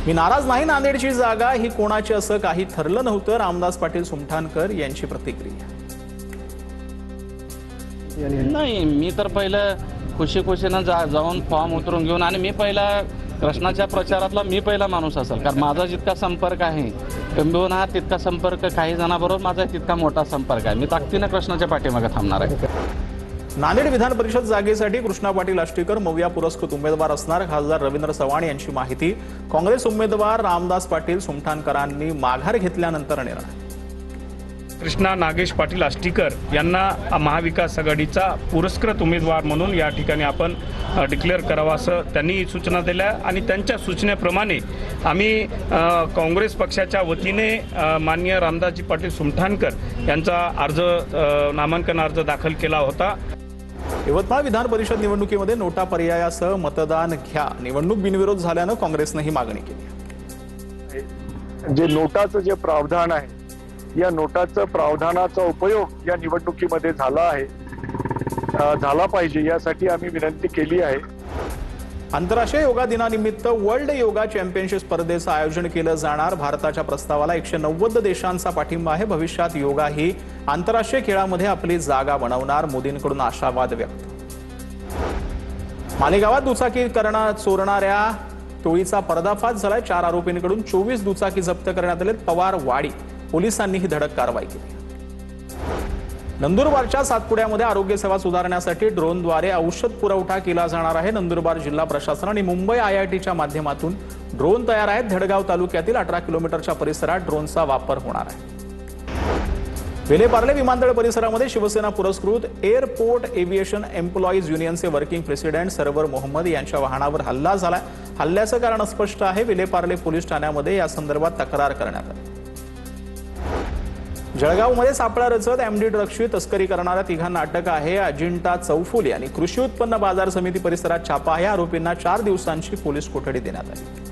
मी नाराज नाही, नांदेडची जागा ही कोणाची असं काही ठरलं नव्हतं, रामदास पाटील सुमठाणकर यांची प्रतिक्रिया। नाही, मी तर पहिलं खुशीनं जाऊन फॉर्म उतरून घेऊन, आणि मी पहिला कृष्णाच्या प्रचारातला मी पहिला माणूस असेल, कारण माझा जितका संपर्क आहे किंबहुना हा तितका संपर्क काही जणांबरोबर माझा तितका मोठा संपर्क आहे। मी ताकदीने कृष्णाच्या पाठीमागे थांबणार आहे। नांदेड विधान परिषद जागेसाठी कृष्णा पाटील आष्टीकर मविया पुरस्कृत उमेदवार असणार, खासदार रवींद्र चव्हाण यांची माहिती। काँग्रेस उमेदवार रामदास पाटील सुमठाणकरांनी माघार घेतल्यानंतर निर्णय। कृष्णा नागेश पाटील आष्टीकर यांना महाविकास आघाडीचा पुरस्कृत उमेदवार म्हणून या ठिकाणी आपण डिक्लेअर करावा असं त्यांनी सूचना दिल्या, आणि त्यांच्या सूचनेप्रमाणे आम्ही काँग्रेस पक्षाच्या वतीने माननीय रामदासजी पाटील सुमठाणकर यांचा नामांकन अर्ज दाखल केला होता। यवतमाळ विधान परिषद निवडणुकीमध्ये नोटा पर्यायासह मतदान घ्या, निवडणूक बिनविरोध झाल्यानं काँग्रेसने ही मागणी केली। जे नोटाचं जे प्रावधान आहे, या नोटाचं प्रावधानाचा उपयोग या निवडणुकीमध्ये झाला पाहिजे, यासाठी आम्ही विनंती केली आहे। आंतरराष्ट्रीय योगा दिनानिमित्त वर्ल्ड योगा चॅम्पियनशिप स्पर्धेचं आयोजन केलं जाणार। भारताच्या प्रस्तावाला 190 देशांचा पाठिंबा आहे। भविष्यात योगा ही आंतरराष्ट्रीय खेळामध्ये आपली जागा बनवणार, मोदींकडून आशावाद व्यक्त। मालेगावात दुचाकी चोरणाऱ्या टोळीचा पर्दाफाश झालाय। 4 आरोपींकडून 24 दुचाकी जप्त करण्यात आलेत। पवारवाडी पोलिसांनी ही धडक कारवाई केली। नंदुरबारच्या सातपुड्यामध्ये आरोग्य सेवा सुधारण्यासाठी ड्रोनद्वारे औषध पुरवठा केला जाणार आहे। नंदुरबार जिल्हा प्रशासन आणि मुंबई IITच्या माध्यमातून ड्रोन तयार आहेत। धडगाव तालुक्यातील 18 किलोमीटरच्या परिसरात ड्रोनचा वापर होणार आहे। विलेपार्ले विमानतळ परिसरामध्ये शिवसेना पुरस्कृत एअरपोर्ट एव्हिएशन एम्प्लॉईज युनियनचे वर्किंग प्रेसिडेंट सरवर मोहम्मद यांच्या वाहनावर हल्ला झाला। हल्ल्याचं कारण अस्पष्ट आहे। विलेपार्ले पोलीस ठाण्यामध्ये या संदर्भात तक्रार करण्यात आली। जळगावमध्ये सापळा रचत MD ड्रग्सची तस्करी करणाऱ्या तिघांना अटक आहे। अजिंठा चौफुली आणि कृषी उत्पन्न बाजार समिती परिसरात छापा आहे। आरोपींना 4 दिवसांची पोलीस कोठडी देण्यात आली।